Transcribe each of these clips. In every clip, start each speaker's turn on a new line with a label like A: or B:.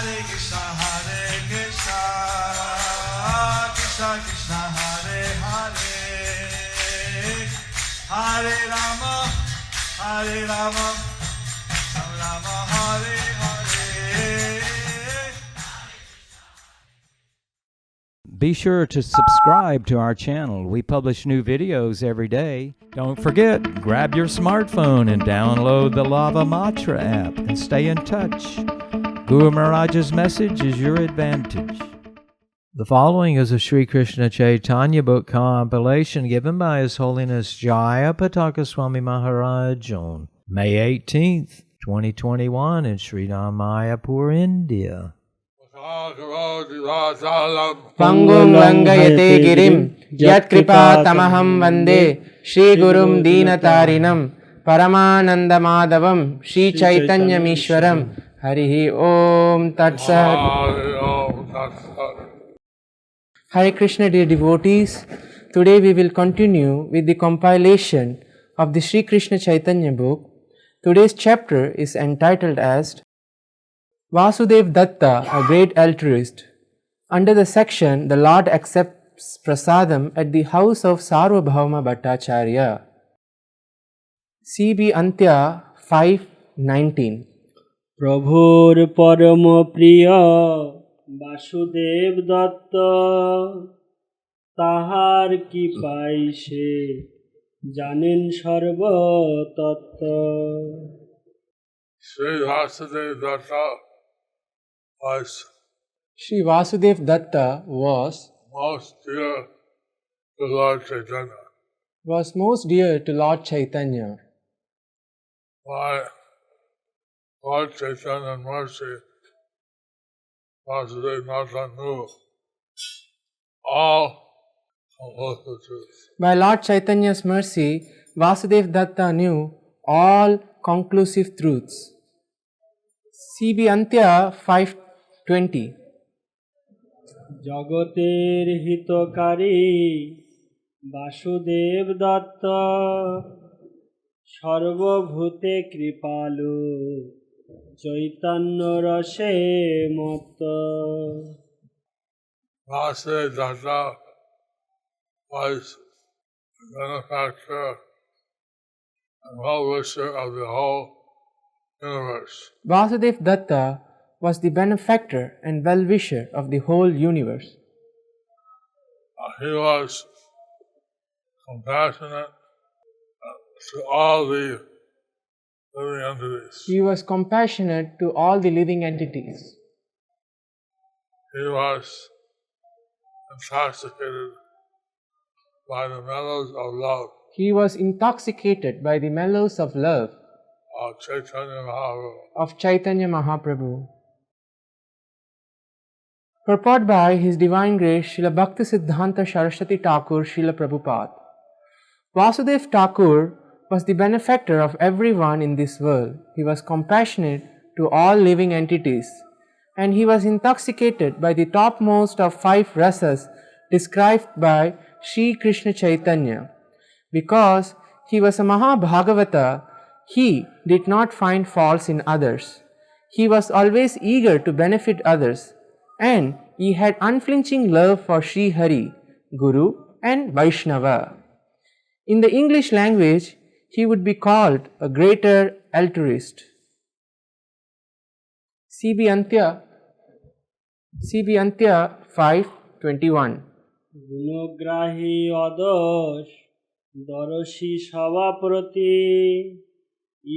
A: Krishna Krishna Hare Hare, Hare Rama Rama Rama Hare Hare.
B: Be sure to subscribe to our channel. We publish new videos every day. Don't forget, grab your smartphone and download the Lava Matra app and stay in touch. Guru Maharaj's message is your advantage. The following is a Sri Krishna Chaitanya book compilation given by His Holiness Jaya Pataka Swami Maharaj on May 18th, 2021 in Sri Mayapur, India.
C: Pangum Langayate Girim Yat Kripa Tamaham Vande Shri Gurum Deenatarinam Paramananda Madhavam Shri Chaitanya Mishwaram Harihi Om Tat Sat. Hare Krishna, dear devotees. Today we will continue with the compilation of the Sri Krishna Chaitanya book. Today's chapter is entitled as Vasudev Datta, a great altruist. Under the section, the Lord accepts prasadam at the house of Sarvabhauma Bhattacharya. CB Antya 5:19.
D: प्रभुर परम प्रिय वासुदेव दत्त ताहार की पाइसे जानेन सर्व तत्व.
C: Sri Vasudev Datta was
E: most dear to Lord Chaitanya.
C: most dear to Lord Chaitanya.
E: Why? Lord Chaitanya and mercy, Vasudev Datta knew all conclusive truths.
C: By Lord Chaitanya's mercy, Vasudev Datta knew all conclusive truths. CB Antya 5:20.
D: জগতের হিতকারী বাসুদেব দত্ত সর্বভূতে কৃপালু চৈতন্য রসে মত্ত.
E: Vasudev Datta was the benefactor and well-wisher of the whole universe.
C: Vasudev Datta was the benefactor and well-wisher of the whole universe.
E: He was compassionate to all the living entities.
C: He was compassionate to all the living entities.
E: He was intoxicated by the mellows of love
C: He was intoxicated by the mellows of love
E: of Chaitanya Mahaprabhu.
C: of Chaitanya Mahaprabhu. Purport by His Divine Grace Srila Bhaktisiddhanta Saraswati Thakur Srila Prabhupada. Vasudev Thakur was the benefactor of everyone in this world. He was compassionate to all living entities, and he was intoxicated by the topmost of 5 rasas described by Sri Krishna Chaitanya. Because he was a Mahabhagavata, he did not find faults in others. He was always eager to benefit others, and he had unflinching love for Sri Hari, Guru and Vaishnava. In the English language, he would be called a greater altruist. CB Antya 5:21.
D: গুণগ্রাহী অদশ দরশী সভাপ্রতি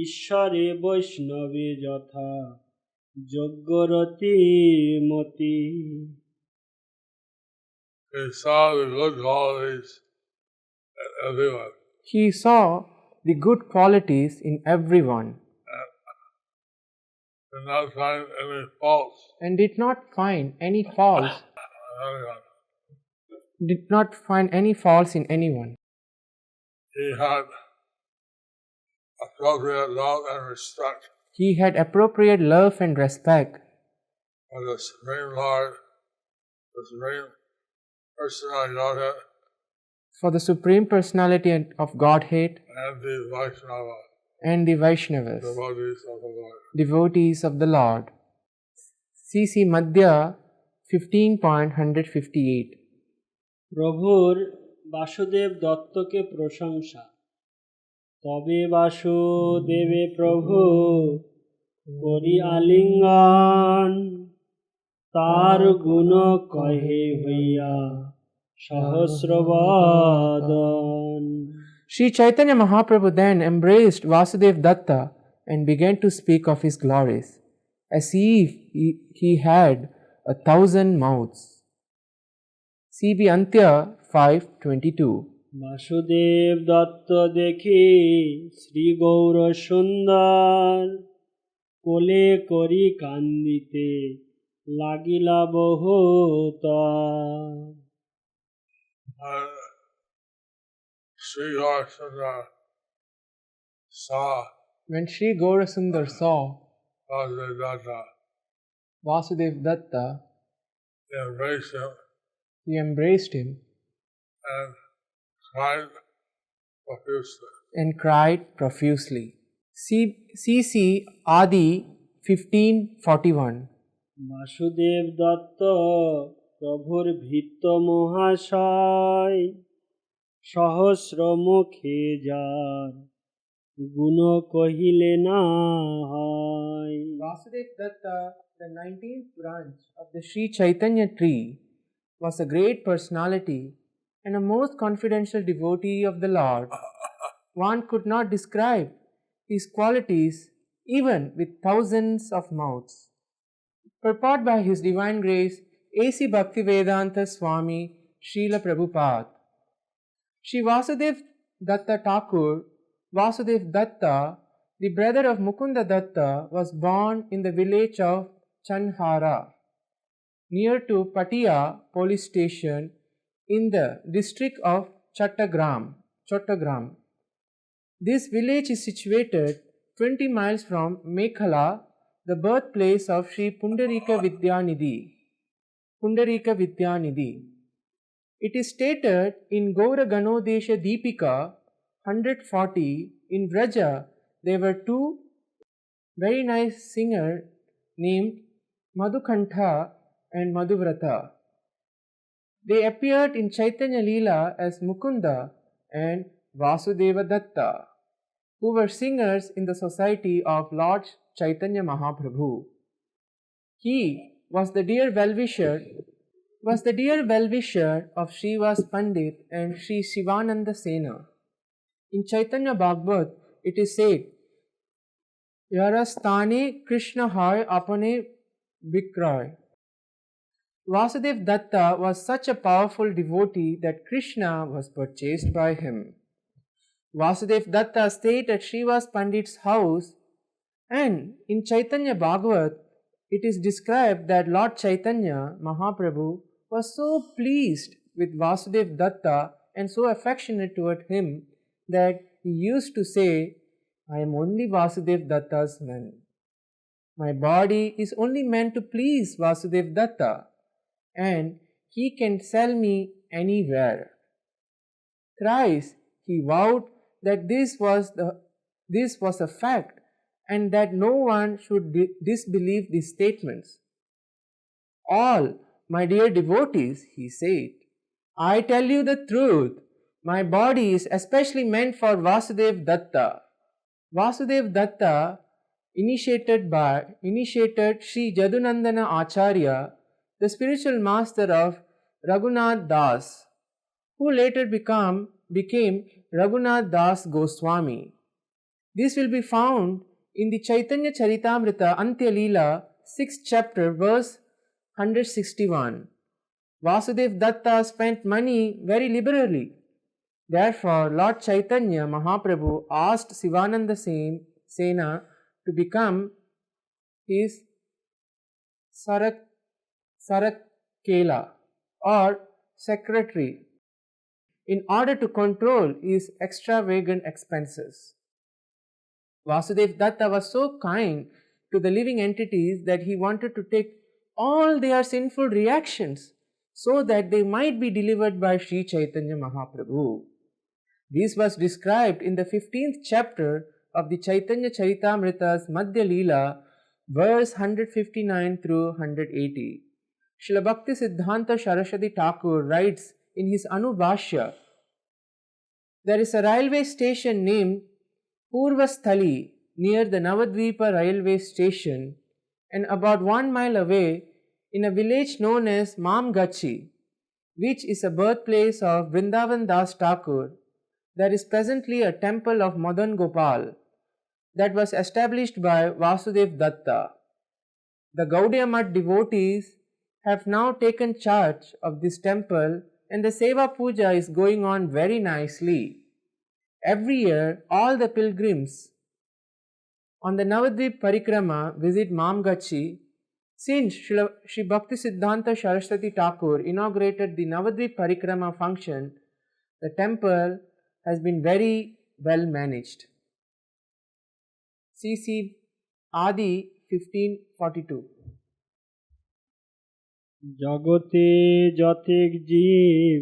D: ঈশ্বরে বৈষ্ণবে যথা যোগ্যরতি মতি.
E: He saw the good qualities in everyone
C: He saw the good qualities in everyone
E: and did not find any faults
C: and did not find any faults in anyone.
E: He had appropriate love and respect
C: He had appropriate love and respect
E: for the Supreme Lord, the Supreme Personality Godhead,
C: for the Supreme Personality of Godhead
E: and the Vaishnava,
C: and the Vaishnavas,
E: devotees of the Lord.
C: devotees of the Lord. CC Madhya 15.158
D: প্রভুর বাসুদেব দত্তকে প্রশংসা। তবে বাসুদেবে প্রভু করি আলিঙ্গন, তার গুণ কহে হইয়া সহস্রবদন।
C: Sri Chaitanya Mahaprabhu then embraced Vasudev Datta and began to speak of his glories, as if he had 1,000 mouths. CB Antya 5:22
D: Basudeb Dutta দেখি শ্রী গৌর সুন্দর, কোলে করি কান্দিতে লাগিলা বহুতর।
E: Sri Harsana saw
C: When Sri Gaurasundar saw
E: Vasudevadatta,
C: Vasudev Datta,
E: embraced him
C: he embraced him
E: and cried profusely.
C: and cried profusely. CC Adi 1541
D: Basudeb Dutta প্রভুর ভৃত্য মহাশয়, সহস্র মুখে যার গুণ কহিলে না হয়।
C: Vasudev Datta, the 19th branch of the Sri Chaitanya tree, was a great personality and a most confidential devotee of the Lord. One could not describe his qualities even with thousands of mouths. Purport by His Divine Grace A.C. Bhaktivedanta Swami Srila Prabhupada. Shri Vasudev Datta Thakur, Vasudev Datta, the brother of Mukunda Datta, was born in the village of Chanhara, near to Patia police station in the district of Chottagram. This village is situated 20 miles from Mekhala, the birthplace of Sri Pundarika Vidyanidhi. It is stated in Gaura Ganodesha Deepika 140, in Vraja there were two very nice singers named Madhukantha and Madhuvrata. They appeared in Chaitanya Leela as Mukunda and Vasudeva Datta, who were singers in the society of Lord Chaitanya Mahaprabhu. He was the dear well-wisher of Srivas Pandit and Sri Shivananda Sena. In Chaitanya Bhagavad, it is said, Yarastane Krishna hai apane bikray. Vasudev Datta was such a powerful devotee that Krishna was purchased by him. Vasudev Datta stayed at Srivas Pandit's house, and in Chaitanya Bhagavat it is described that Lord Chaitanya Mahaprabhu was so pleased with Vasudev Datta and so affectionate toward him that he used to say, I am only Vasudev Datta's man. My body is only meant to please Vasudev Datta, and he can sell me anywhere. Thrice he vowed that this was a fact and that no one should disbelieve these statements. All my dear devotees, he said, I tell you the truth. My body is especially meant for Vasudev Datta. Vasudev Datta initiated Sri Jadunandana Acharya, the spiritual master of Raghunath Das, who later became Raghunath Das Goswami. This will be found in the Chaitanya Charitamrita Antya Leela, 6th chapter, verse 161. Vasudev Datta spent money very liberally. Therefore, Lord Chaitanya Mahaprabhu asked Sivananda Sena to become his Sarakela or secretary in order to control his extravagant expenses. Vasudev Datta was so kind to the living entities that he wanted to take all their sinful reactions so that they might be delivered by Sri Chaitanya Mahaprabhu. This was described in the 15th chapter of the Chaitanya Charitamrita's Madhya Leela, verse 159 through 180. Srila Bhakti Siddhanta Saraswati Thakur writes in his Anubhashya, there is a railway station named Purvasthali near the Navadvipa railway station, and about 1 mile away in a village known as Mamgachi, which is a birthplace of Vrindavan Das Thakur, there is presently a temple of Madan Gopal that was established by Vasudev Datta. The Gaudiya Math devotees have now taken charge of this temple, and the Seva Puja is going on very nicely. Every year, all the pilgrims on the Navadvip Parikrama visit Mamgachi. Since Sri Bhakti Siddhanta Saraswati Thakur inaugurated the Navadvip Parikrama function, the temple has been very well managed. C.C. Adi 1542.
D: জগতে যতেক জীব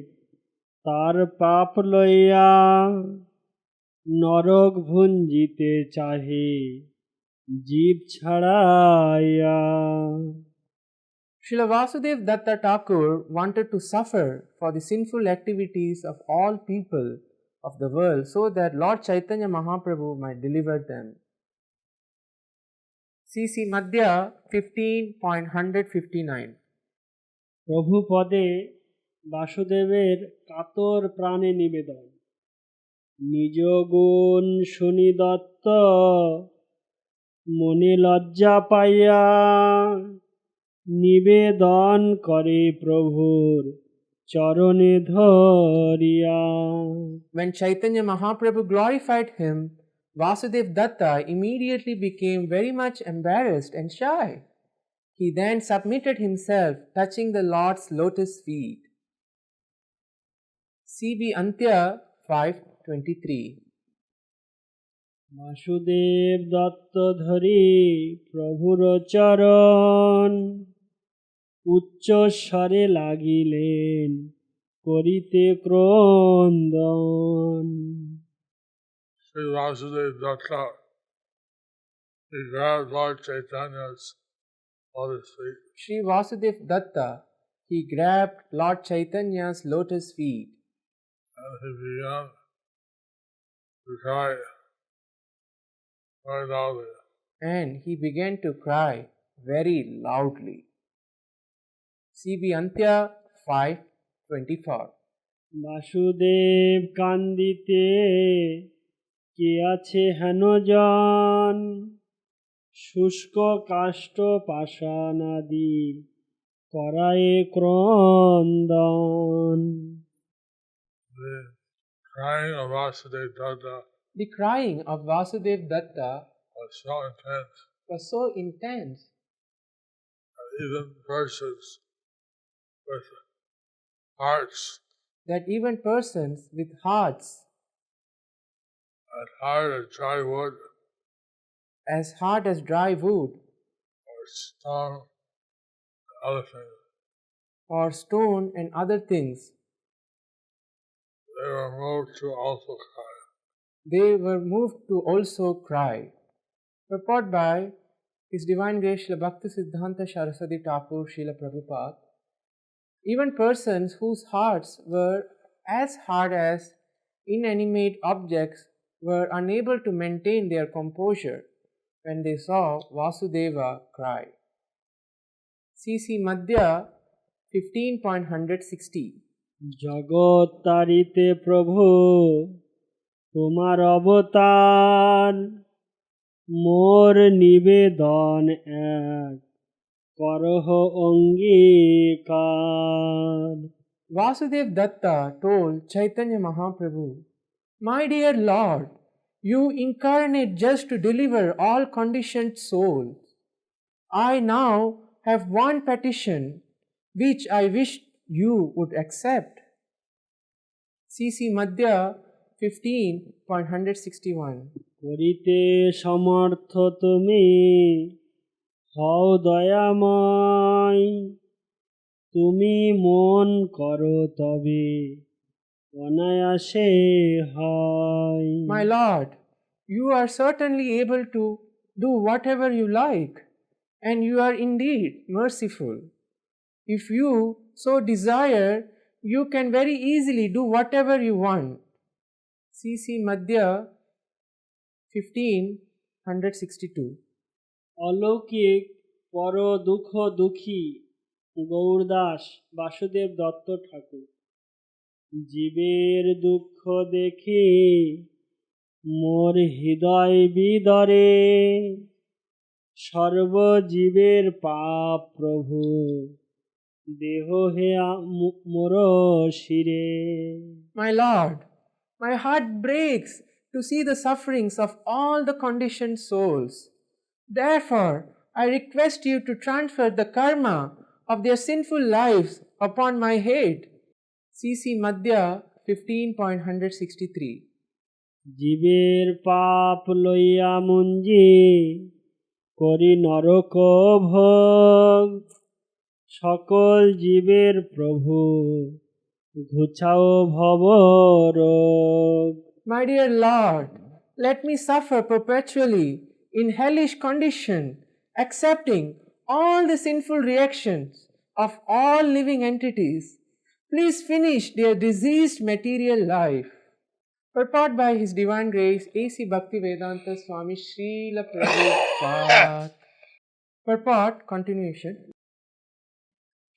D: তার পাপ লইয়া নরক ভুঞ্জিতে চাহে জীব ছাড়াইয়া।
C: Srila Vasudev Datta Thakur wanted to suffer for the sinful activities of all people of the world so that Lord Chaitanya Mahaprabhu might deliver them. C.C. Madhya 15.159.
D: প্রভু পদে বাসুদেবের কাতর প্রাণে নিবেদন, নিজ গুণ শুনি দত্ত মনে লজ্জা পাইয়া নিবেদন করে প্রভুর চরণে ধরিয়া।
C: When Chaitanya Mahaprabhu glorified him, Vasudev Datta immediately became very much embarrassed and shy. He then submitted himself, touching the Lord's lotus feet. C.B. Antya 5.23.
D: Basudeb Dutta ধরি প্রভুর চরণ উচ্চ স্বরে লাগিলেন করিতে ক্রন্দন।
E: Sri Vasudev Datta, he grabbed Lord Chaitanya's lotus feet
C: Sri Vasudev Datta, he grabbed Lord Chaitanya's lotus feet
E: and he began to cry very loudly.
C: and he began to cry very loudly. C.B. Antya 5.24.
D: Basudeb কান্দিতে কে আছে হেনজন শুষ্ক কাষ্ঠ পাষাণাদি করায়ে ক্রন্দন।
E: The crying of Vasudev Datta
C: The crying of Vasudev Datta
E: was so intense
C: was so intense
E: that even persons with hearts
C: that even persons with hearts
E: as hard as dry wood
C: as hard as dry wood
E: or stone and other things,
C: or stone and other things,
E: they were moved to also cry.
C: they were moved to also cry. Purport by His Divine Grace Srila Bhakti Siddhanta Saraswati Thakur Srila Prabhupada. Even persons whose hearts were as hard as inanimate objects were unable to maintain their composure when they saw Vasudeva cry. C.C. Madhya 15.160.
D: জগৎ তারিতে প্রভু তোমার অবতার মোর নিবেদন এক করহ অঙ্গীকার।
C: Vasudev Datta told Chaitanya Mahaprabhu, "My dear Lord, you incarnate just to deliver all conditioned souls. I now have one petition which I wish you would accept." C.C. Madhya 15.161.
D: করিতে সমর্থ তুমি হও দয়াময় তুমি মন করো তবে অনায়াসে হয়।
C: My Lord, you are certainly able to do whatever you like. and you are indeed merciful. If you so desire, you can very easily do whatever you want. C.C. Madhya 1562.
D: অলৌকিক পর দুঃখ দুঃখী গৌরদাস বাসুদেব দত্ত ঠাকুর। জীবের দুঃখ দেখি মোর হৃদয় বিদরে, সর্বজীবের পাপ প্রভু দেহ হে মোর শিরে।
C: My Lord, my heart breaks to see the sufferings of all the conditioned souls. Therefore, I request you to transfer the karma of their sinful lives upon my head. C.C. Madhya 15.163.
D: জীবের পাপ লইয়া মুঞ্জি করি নরক ভোগ, সকল জীবের প্রভু ঘুচাও ভব রোগ।
C: My dear Lord, let me suffer perpetually in hellish condition, accepting all the sinful reactions of all living entities. Please finish their diseased material life. Purport by His Divine Grace A.C. Bhaktivedanta Swami Srila Prabhupada. Purport continuation.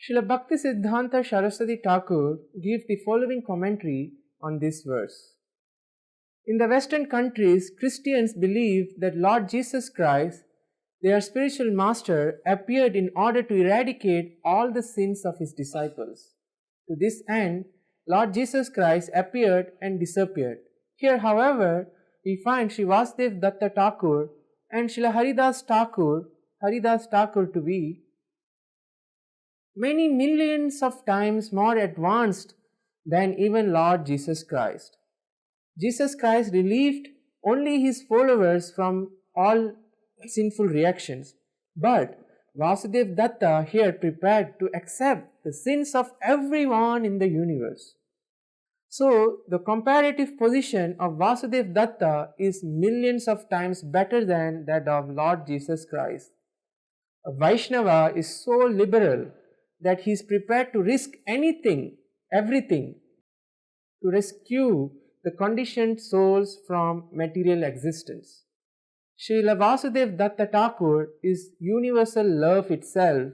C: Srila Bhaktisiddhanta Saraswati Thakur gives the following commentary on this verse. In the Western countries, Christians believe that Lord Jesus Christ, their spiritual master, appeared in order to eradicate all the sins of his disciples. To this end, Lord Jesus Christ appeared and disappeared. Here, however, we find Sri Vasudev Datta Thakur and Srila Haridas Thakur to be many millions of times more advanced than even Lord Jesus Christ. Jesus Christ relieved only his followers from all sinful reactions, but Vasudev Datta here prepared to accept the sins of everyone in the universe. So, the comparative position of Vasudev Datta is millions of times better than that of Lord Jesus Christ. A Vaishnava is so liberal that he is prepared to risk anything, everything, to rescue the conditioned souls from material existence. Srila Vasudev Datta Thakur is universal love itself,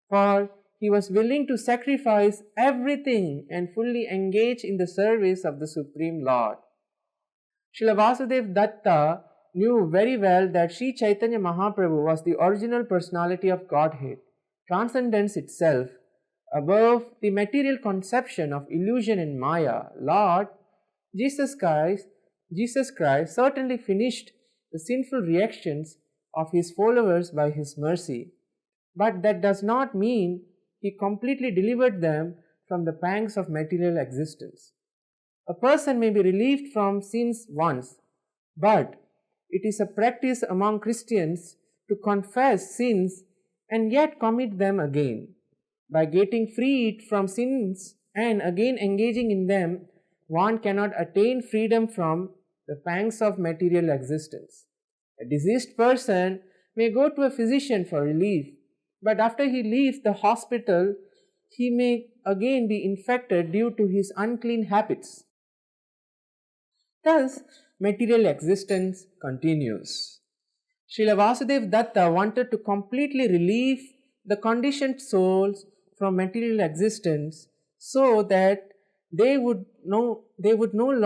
C: for he was willing to sacrifice everything and fully engage in the service of the Supreme Lord. Srila Vasudev Datta knew very well that Sri Chaitanya Mahaprabhu was the original personality of Godhead, transcendence itself, above the material conception of illusion and Maya. Lord Jesus Christ certainly finished the sinful reactions of his followers by his mercy, but that does not mean he completely delivered them from the pangs of material existence. A person may be relieved from sins once, but it is a practice among Christians to confess sins and yet commit them again. By getting freed from sins and again engaging in them, one cannot attain freedom from the pangs of material existence. A diseased person may go to a physician for relief, but after he leaves the hospital, he may again be infected due to his unclean habits. Thus, material existence continues. Srila Vasudev Datta wanted to completely relieve the conditioned souls from material existence so that they would no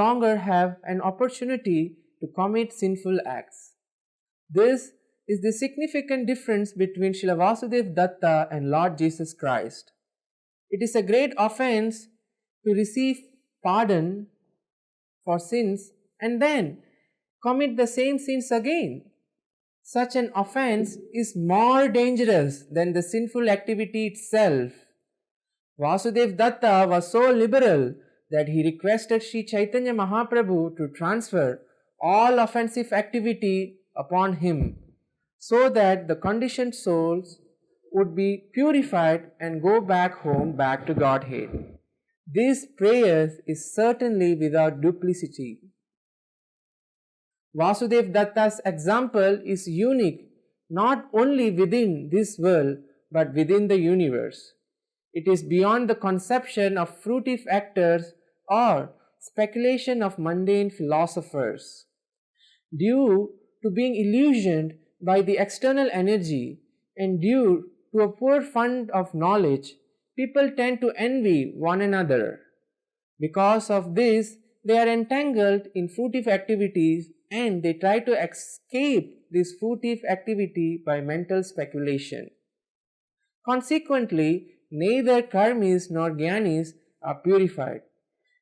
C: longer have an opportunity to commit sinful acts. This is the significant difference between Srila Vasudev Datta and Lord Jesus Christ. It is a great offense to receive pardon for sins and then commit the same sins again. Such an offense is more dangerous than the sinful activity itself. Vasudev Datta was so liberal that he requested Sri Chaitanya Mahaprabhu to transfer all offensive activity upon him, so that the conditioned souls would be purified and go back home, back to Godhead. This prayer is certainly without duplicity. Vasudev Datta's example is unique not only within this world but within the universe. It is beyond the conception of fruitive actors or speculation of mundane philosophers. Due to being illusioned by the external energy and due to a poor fund of knowledge, people tend to envy one another. Because of this, they are entangled in fruitive activities and they try to escape this fruitive activity by mental speculation. Consequently, neither karmis nor jnanis are purified.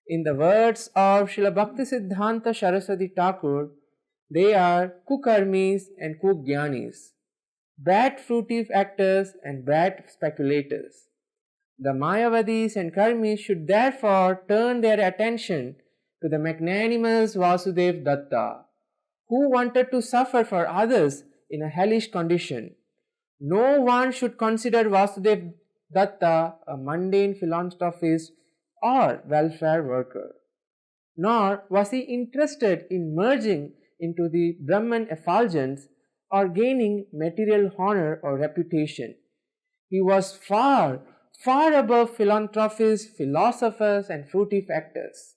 C: In the words of Srila Bhaktisiddhanta Saraswati Thakur, they are kukarmis and kujnanis, bad fruitive actors and bad speculators. The Mayavadis and karmis should therefore turn their attention to the magnanimous Vasudev Datta, who wanted to suffer for others in a hellish condition. No one should consider Vasudev Datta a mundane philanthropist or welfare worker, nor was he interested in merging into the Brahman effulgence or gaining material honor or reputation. He was far above philanthropists, philosophers, and fruitive actors.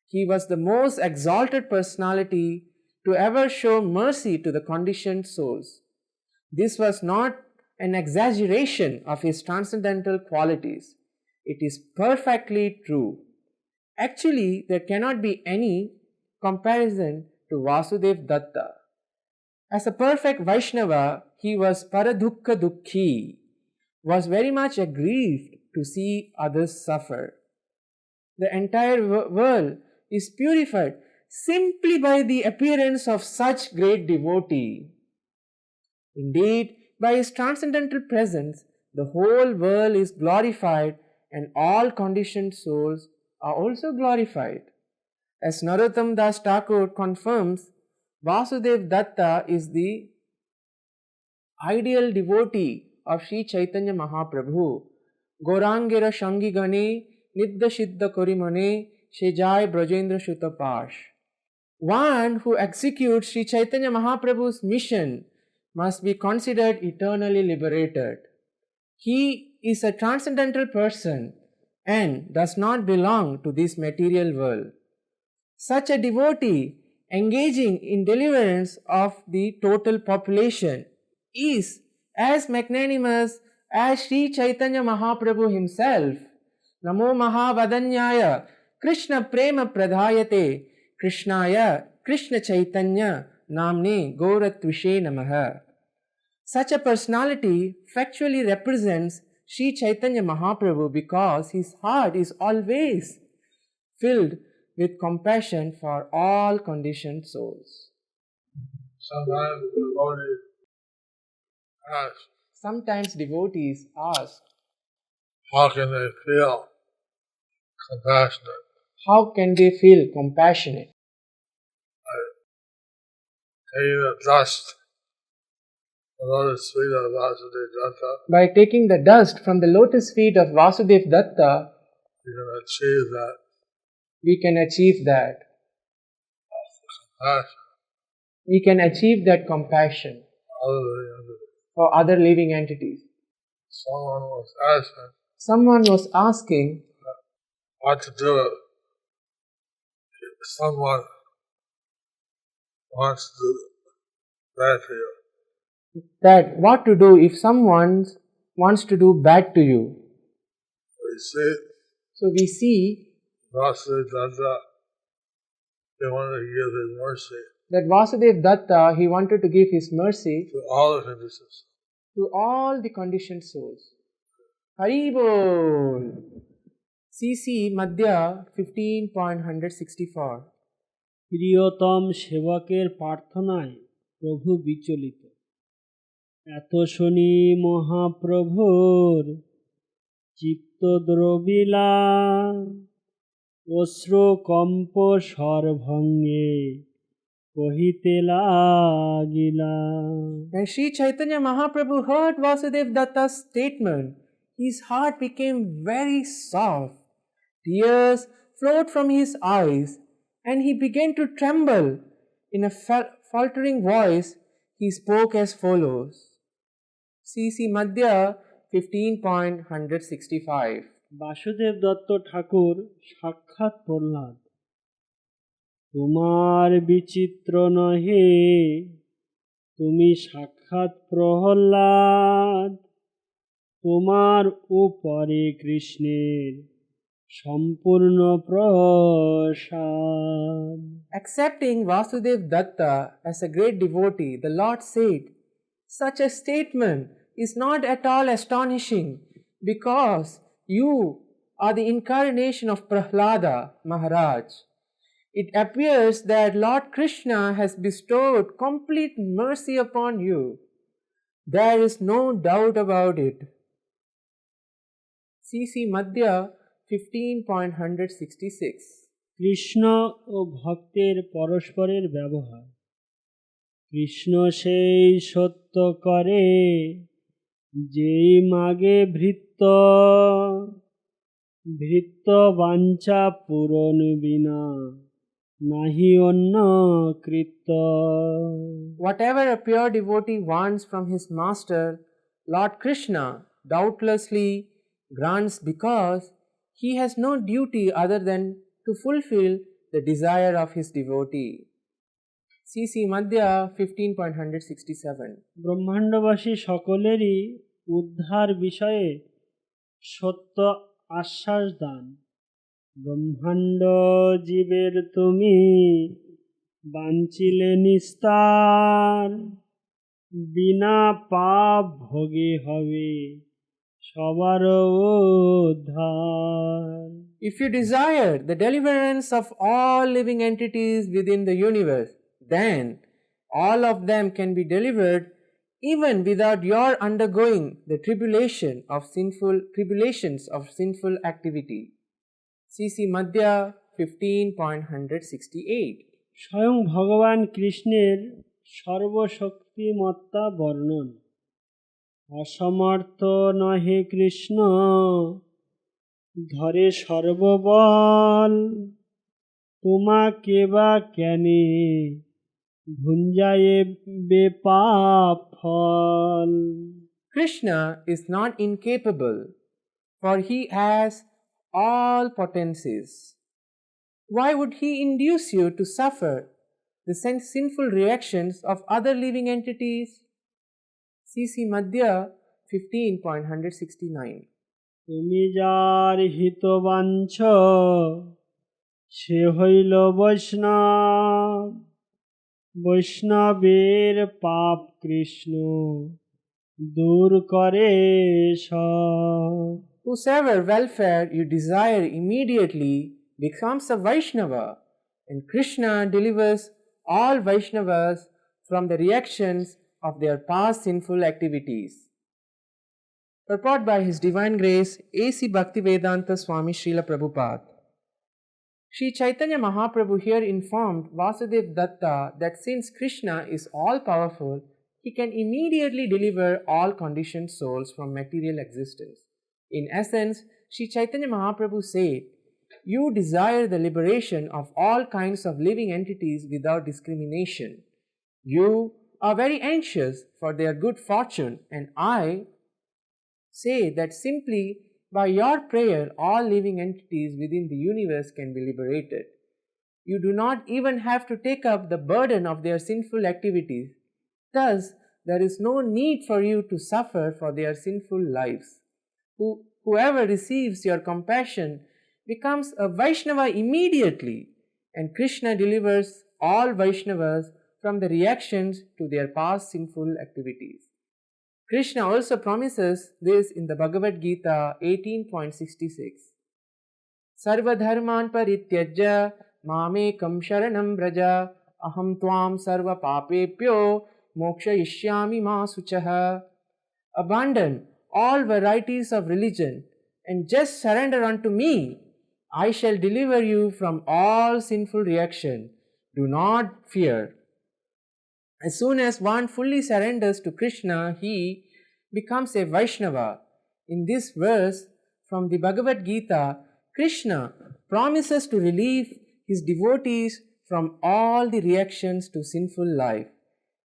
C: He was the most exalted personality to ever show mercy to the conditioned souls. This was not an exaggeration of his transcendental qualities. It is perfectly true. Actually, there cannot be any comparison to Vasudev Datta. As a perfect Vaishnava, he was paradukka dukhi, was very much aggrieved to see others suffer. The entire world is purified simply by the appearance of such great devotee. Indeed, by his transcendental presence, the whole world is glorified and all conditioned souls are also glorified. As Narottam Das Thakur confirms, Vasudev Datta is the ideal devotee of Sri Chaitanya Mahaprabhu. Gorangira Shangi Gane Nidda Siddha Korimane Shejai Brajendra Shutapash. One who executes Sri Chaitanya Mahaprabhu's mission must be considered eternally liberated. He is a transcendental person and does not belong to this material world. Such a devotee engaging in deliverance of the total population is as magnanimous as Sri Chaitanya Mahaprabhu himself. Namo Mahavadanyaya Krishna Prema Pradhayate Krishnaya Krishna Chaitanya Namne Goratvishe Namaha. Such a personality factually represents Sri Chaitanya Mahaprabhu because his heart is always filled with compassion for all conditioned souls.
E: Sometimes devotees ask,
C: Sometimes devotees ask,
E: how can they feel compassionate?
C: how can they feel compassionate?
E: Taking the dust, the lotus feet of Vasudev Datta,
C: By taking the dust from the lotus feet of Vasudev Datta,
E: you can achieve that
C: we can achieve that.
E: compassion
C: We can achieve that compassion
E: other than
C: for other living entities.
E: someone was asking
C: Someone was asking
E: what to do if someone wants to do bad to you.
C: that what to do if someone wants to do bad to you.
E: We see
C: So we see
E: Vasudev Datta, he wanted to give his mercy
C: that Vasudev Datta, he wanted to give his mercy
E: to all the conditions.
C: to all the conditioned souls. Hari Bol! CC Madhya 15.164.
D: প্রিয়তম সেবকের প্রার্থনায় প্রভু বিচলিত। এত শুনি মহাপ্রভুর চিত্ত দ্রবিলা, অশ্রু comp স্বরভঙ্গে কহিতে লাগিলা।
C: When Sri Chaitanya Mahaprabhu heard Vasudev Datta's statement, his heart became very soft. Tears flowed from his eyes and he began to tremble. In a faltering voice, he spoke as follows. C.C. Madhya 15.165.
D: Basudeb Dutta ঠাকুর সাক্ষাৎ প্রহ্লাদ। তোমার বিচিত্র নহে, তুমি সাক্ষাৎ প্রহ্লাদ। তোমার উপরে কৃষ্ণের সম্পূর্ণ প্রসাদ।
C: Accepting Vasudev Datta as a great devotee, the Lord said, such a statement is not at all astonishing because you are the incarnation of Prahlada Maharaj. It appears that Lord Krishna has bestowed complete mercy upon you. There is no doubt about it. C.C. Madhya 15.166.
D: Krishna ও ভক্তের পরস্পরের ব্যবহার। কৃষ্ণ সেই সত্য করে, যেই মাগে ভৃত্য, ভৃত্য বাঞ্ছা পূরণ বিনা নাহি অন্য কৃত্য।
C: Whatever a pure devotee wants from his master, Lord Krishna doubtlessly grants because he has no duty other than to fulfill the desire of his devotee. C.C. Madhya 15.167.
D: ব্রহ্মাণ্ডবাসী সকলেরই উদ্ধার বিষয়ে সত্য আশ্বাস দান। ব্রহ্মাণ্ড জীবের তুমি বাঞ্ছিলে নিস্তার, বিনা পাপ ভোগে হবে সবার উদ্ধার।
C: If you desire the deliverance of all living entities within the universe, then all of them can be delivered even without your undergoing the tribulations of sinful activity. C.C. Madhya 15.168.
D: স্বয়ং ভগবান কৃষ্ণের সর্বশক্তিমত্তা বর্ণন। অসমর্থ নহে কৃষ্ণ, ধরে সর্ববল। তোমাকে বা কেনে ভুঞ্জায়ে বেপাপ ফল।
C: Krishna is not incapable, for he has all potencies. Why would he induce you to suffer the sinful reactions of other living entities? C.C. Madhya 15.169.
D: তুমি যার হিত বাঞ্ছ, সে হইল বৈষ্ণব। বৈষ্ণবের পাপ কৃষ্ণ দূর করে সব।
C: Whosoever welfare you desire immediately becomes a Vaishnava, and Krishna delivers all Vaishnavas from the reactions of their past sinful activities. Purport by His Divine Grace A.C. Bhaktivedanta Swami Srila Prabhupada. Sri Chaitanya Mahaprabhu here informed Vasudev Datta that since Krishna is all-powerful, he can immediately deliver all conditioned souls from material existence. In essence, Sri Chaitanya Mahaprabhu said, you desire the liberation of all kinds of living entities without discrimination. You are very anxious for their good fortune, and I say that simply by your prayer all living entities within the universe can be liberated. You do not even have to take up the burden of their sinful activities. Thus, there is no need for you to suffer for their sinful lives. Whoever receives your compassion becomes a Vaishnava immediately, and Krishna delivers all Vaishnavas from the reactions to their past sinful activities. Krishna also promises this in the Bhagavad Gita 18.66. Sarva dharman parityajya mamekam sharanam vraja aham tvam sarva papepyo mokshayishyami ma suchaha. Abandon all varieties of religion and just surrender unto me. I shall deliver you from all sinful reaction. Do not fear. As soon as one fully surrenders to Krishna, he becomes a Vaishnava. In this verse from the Bhagavad Gita, Krishna promises to relieve his devotees from all the reactions to sinful life.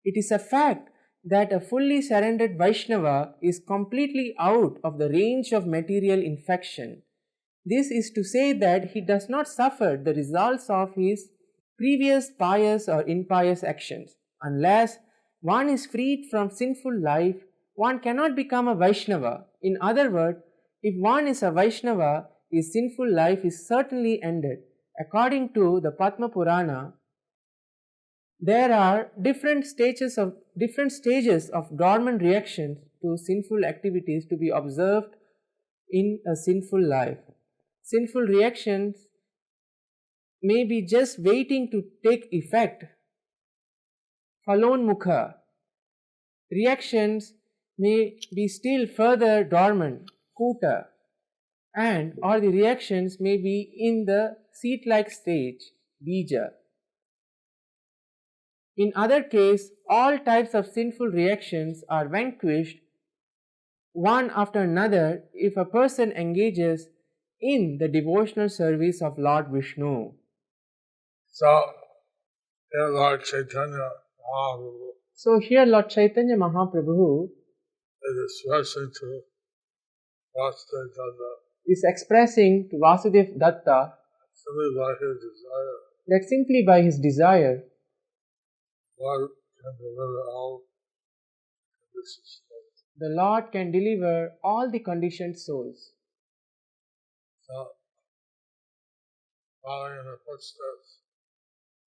C: It is a fact that a fully surrendered Vaishnava is completely out of the range of material infection. This is to say that he does not suffer the results of his previous pious or impious actions. Unless one is freed from sinful life, one cannot become a Vaishnava. In other words, if one is a Vaishnava, his sinful life is certainly ended. According to the Padma Purana, there are different stages of dormant reactions to sinful activities to be observed in a sinful life. Sinful reactions may be just waiting to take effect. Phalonmukha. Reactions may be still further dormant. Kuta. And or the reactions may be in the seed-like stage. Bija. In other case, all types of sinful reactions are vanquished one after another if a person engages in the devotional service of Lord Vishnu.
E: So, here Lord Chaitanya Mahaprabhu
C: So here Lord Chaitanya Mahaprabhu
E: is expressing to Vasudeva Datta
C: is expressing to Vasudeva Datta
E: simply by his desire,
C: that simply by his desire,
E: Lord can deliver all conditions.
C: the Lord can deliver all the conditioned souls.
E: So, following in the footsteps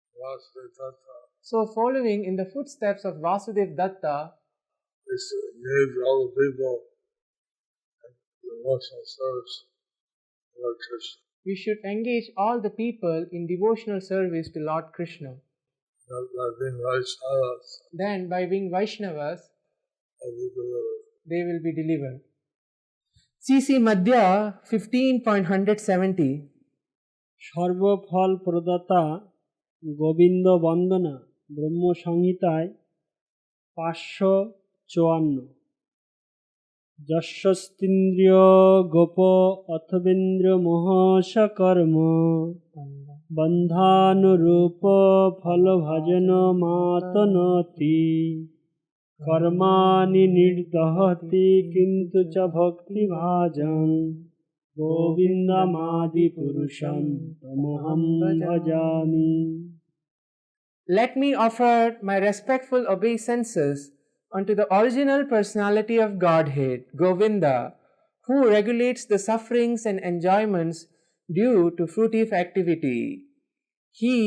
E: of Vasudeva Datta,
C: So following in the footsteps of Vasudeva Datta,
E: we should engage all the people in devotional service to Lord Krishna.
C: we should engage all the people in devotional service to Lord Krishna.
E: By being Vaishnavas,
C: Then by being Vaishnavas,
E: will be delivered.
C: they will be delivered. CC Madhya 15.170
D: সর্বফল প্রদাতা Govinda বন্দনা ব্রহ্ম সংহিতায় 554 যশস্তিন্দ্রিয় গোপ অথবেন্দ্র মোহসকর্ম বন্ধানুরূপ ফল ভজন মাতনতি কর্মাণি নির্দহতি কিন্তু চ ভক্তি ভাজং গোবিন্দমাদি পুরুষং তমহং ভজামি.
C: Let me offer my respectful obeisances unto the original personality of Godhead, Govinda, who regulates the sufferings and enjoyments due to fruitive activity. He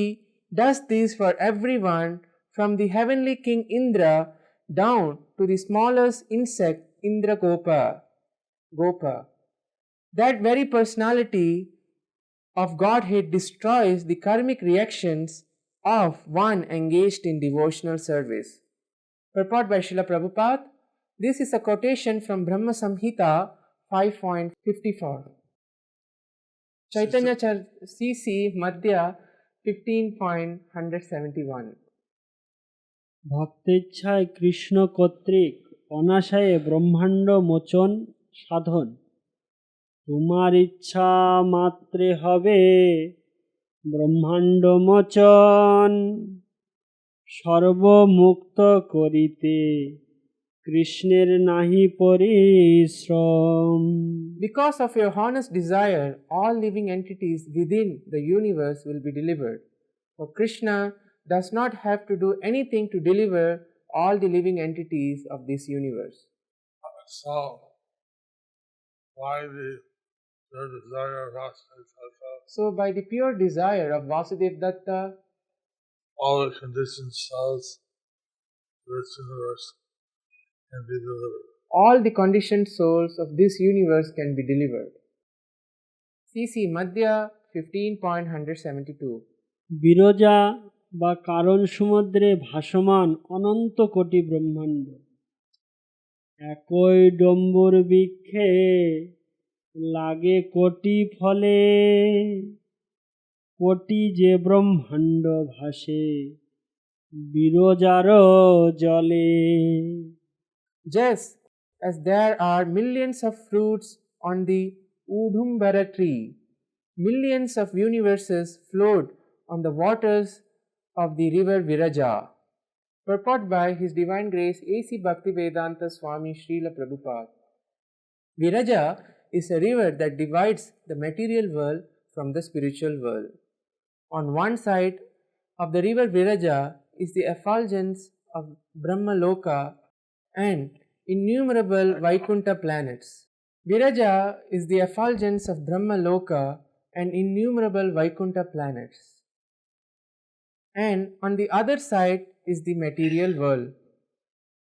C: does this for everyone from the heavenly king Indra down to the smallest insect Indra Gopa. That very personality of Godhead destroys the karmic reactions of one engaged in devotional service. Purport by Srila Prabhupada. This is a quotation from Brahma Samhita 5.54. Chaitanya CC Madhya 15.171.
D: ভক্তেচ্ছায় Krishna কর্তৃক অনাশয়ে ব্রহ্মাণ্ড মোচন সাধন তোমার ইচ্ছা মাত্রে হবে ব্রহ্মাণ্ড মোচন সর্বমুক্ত করিতে কৃষ্ণের নাহি পরিশ্রম.
C: Because of your honest desire, all living entities within the universe will be delivered. For Krishna does not have to do anything to deliver all the living entities of this universe.
E: So, why the desire of Vasudeva Datta,
C: So by the pure desire of Vasudeva Datta,
E: all the conditioned souls of this universe can be delivered.
C: all the conditioned souls of this universe can be delivered. CC Madhya 15.172.
D: Biraja বা কারণ সমুদ্রে ভাসমান অনন্ত কোটি ব্রহ্মাণ্ড একই ডম্বুর বৃক্ষে লাগে কোটি ফলে কোটি যে ব্রহ্মাণ্ড ভাসে বিরজার জলে.
C: Just as there are millions of fruits on the Udumbara tree, millions of universes float on the waters of the river Viraja. Purport by His Divine Grace A.C. Bhaktivedanta Swami Srila Prabhupada. Viraja is a river that divides the material world from the spiritual world. On one side of the river Viraja is the effulgence of Brahma Loka and innumerable Vaikuntha planets. Viraja is the effulgence of Brahma Loka and innumerable Vaikuntha planets. And on the other side is the material world.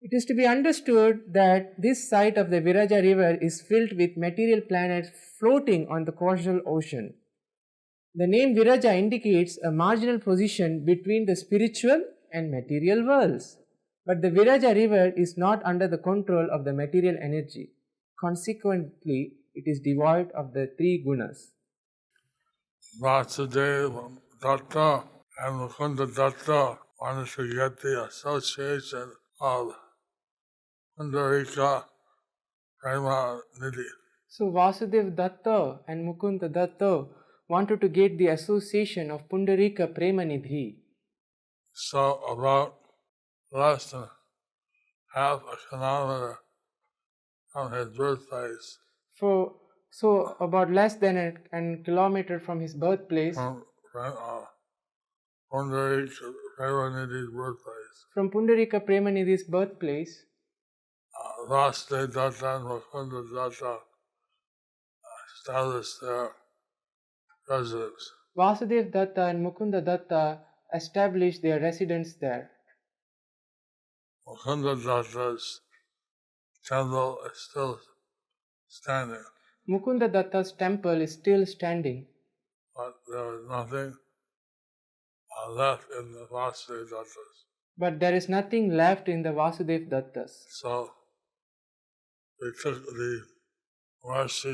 C: It is to be understood that this side of the Viraja river is filled with material planets floating on the causal ocean. The name Viraja indicates a marginal position between the spiritual and material worlds. But the Viraja river is not under the control of the material energy. Consequently, it is devoid of the three gunas.
E: Vasudeva Datta and Mukunda Datta wanted to get the association of Pundarika Prema Nidhi.
C: So Vasudev Datta and Mukunda Datta wanted to get the association of Pundarika Premanidhi.
E: So about less than half a kilometer from his birthplace,
C: So about less than a kilometer from his birthplace,
E: from Pundarika Premanidhi's birthplace,
C: from Pundarika Premanidhi's birthplace,
E: Vasudeva Datta and Mukunda Datta established their residence.
C: Vasudev Datta and Mukunda Datta established their residence there.
E: Mukunda Datta's temple is still standing,
C: Mukunda Datta's temple is still standing,
E: but there is nothing left in the Vasudeva Datta's.
C: but there is nothing left in the Vasudev Datta's.
E: So we took the mercy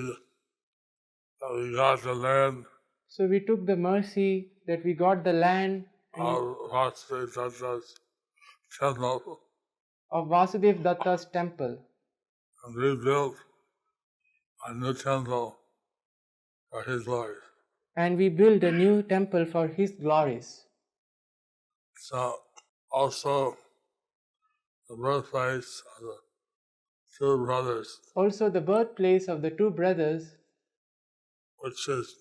E: that we got the land
C: So we took the mercy that we got the land
E: of Vasudeva Datta's temple
C: of Vasudev Datta's temple
E: and rebuilt a new temple for his glory.
C: and we built a new temple for his glories.
E: So also the birthplace of the two brothers,
C: Also the birthplace of the two brothers,
E: which is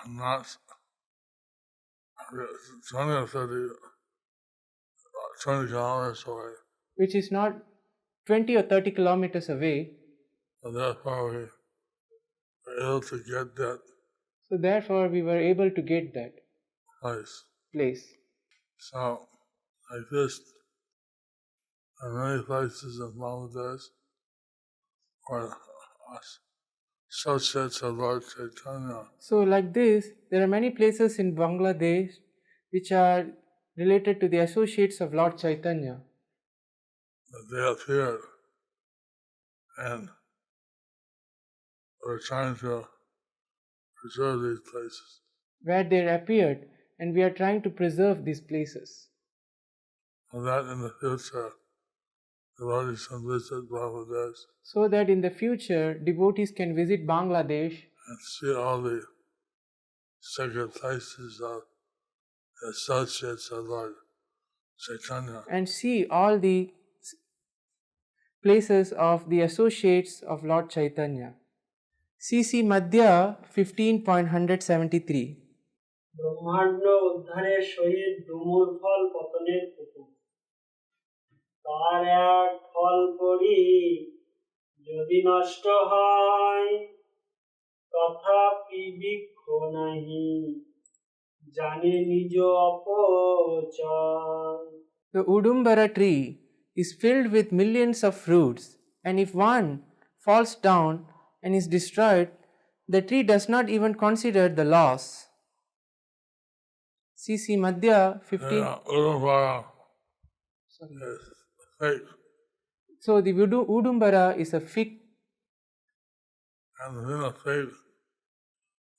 E: not 20 or 30, 20 kilometers away.
C: which is not 20 or 30 kilometers away.
E: And therefore we were able to get that
C: So therefore we were able to get that
E: place.
C: place.
E: So like this, there are many places in Bangladesh where associates of Lord Chaitanya
C: So like this, there are many places in Bangladesh which are related to the associates of Lord Chaitanya.
E: that they appeared and we're trying to preserve these places.
C: Where they appeared, and we are trying to preserve these places.
E: And that in the future, devotees can visit Bangladesh
C: So that in the future, devotees can visit Bangladesh
E: and see all the sacred places of the associates of Lord Chaitanya.
C: and see all the places of the associates of Lord Chaitanya. CC Madhya 15.173.
D: ব্রহ্মাণ্ড উদ্ধারের সহিত ডুমুর ফল পতনের পুতুল তার এক ফল পড়ি যদি নষ্ট হয় তথাপি বৃক্ষ নাহি জানে নিজ অপচয়.
C: The Udumbara tree is filled with millions of fruits, and if one falls down and is destroyed, the tree does not even consider the loss. CC Madhya 15.
E: Udumbara
C: Sorry.
E: is fake,
C: So the Udumbara is a fig,
E: and within a fig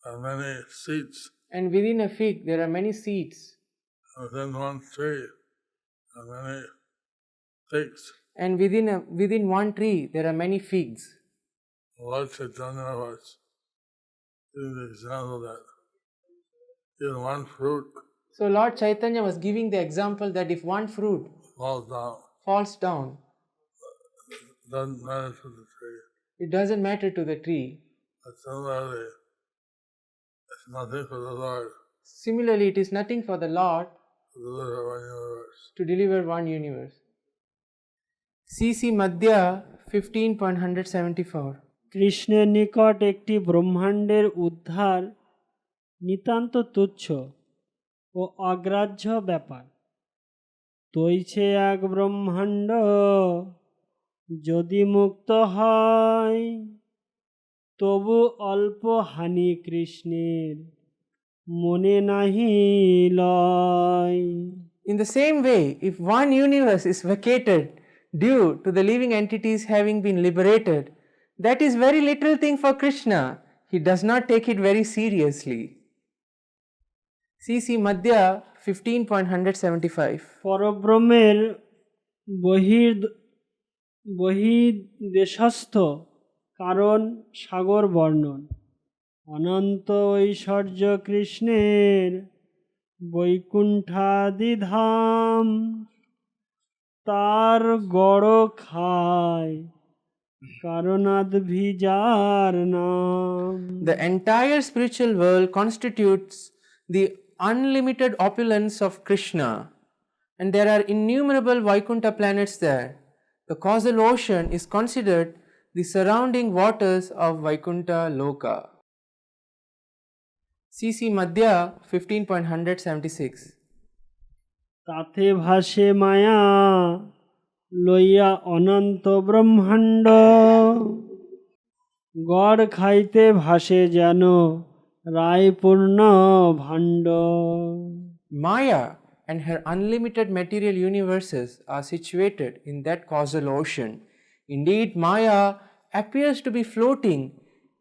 E: are many seeds.
C: and within a fig there are many seeds,
E: Within one tree are many figs.
C: and within one tree there are many figs.
E: Lord Chaitanya was giving the example that in one fruit
C: So Lord Chaitanya was giving the example that if one fruit falls down.
E: Doesn't matter to the tree.
C: It doesn't matter to the tree.
E: Similarly, it's nothing for the Lord
C: Similarly, it is nothing for the Lord
E: to deliver one universe.
C: to deliver one universe. C.C. Madhya 15.174.
D: কৃষ্ণের নিকট একটি ব্রহ্মাণ্ডের উদ্ধার নিতান্ত তুচ্ছ ও অগ্রাহ্য ব্যাপার। তৈছে এক ব্রহ্মাণ্ড যদি মুক্ত হয়, তবু অল্প হানি কৃষ্ণের মনে নাহি লয়।
C: In the same way, if one universe is vacated due to the living entities having been liberated, that is very little thing for Krishna. He does not take it very seriously. C.C. Madhya 15.175.
D: পরব্রহ্মের বহির্দেশস্থ কারণ সাগর বর্ণন। অনন্ত ঐশ্বর্য কৃষ্ণের বৈকুণ্ঠাদি ধাম, তার গড় খায় কারণাদ্ভিজার নাম।
C: The entire spiritual world constitutes the unlimited opulence of Krishna, and there are innumerable Vaikuntha planets there. The causal ocean is considered the surrounding waters of Vaikuntha Loka. C.C. Madhya 15.176.
D: তাতে ভাসে মায়া লইয়া অনন্ত ব্রহ্মাণ্ড, গড় খাইতে ভাসে যেন রায়পূর্ণ ভাণ্ড।
C: Maya and her unlimited material universes are situated in that causal ocean. Indeed, Maya appears to be floating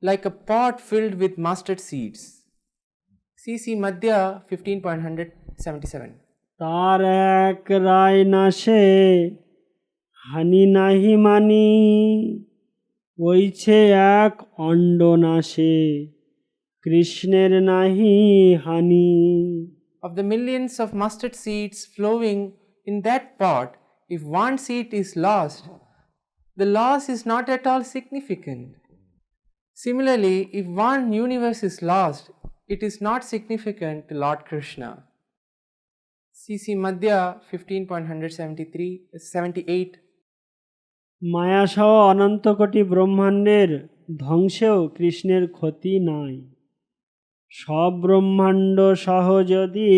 C: like a pot filled with mustard seeds. C.C. Madhya 15.177.
D: তার এক রায় নাশে হানি নাহি মানি, ওইছে এক অণ্ড নাশে কৃষ্ণের নাহি হানি।
C: Of the millions of mustard seeds flowing in that pot, if one seed is lost, the loss is not at all significant. Similarly, if one universe is lost, it is not significant to Lord Krishna. C.C. Madhya 15.178.
D: মায়াসহ অনন্ত কোটি ব্রহ্মাণ্ডের ধ্বংসেও কৃষ্ণের ক্ষতি নাই। সব ব্রহ্মাণ্ড সহ যদি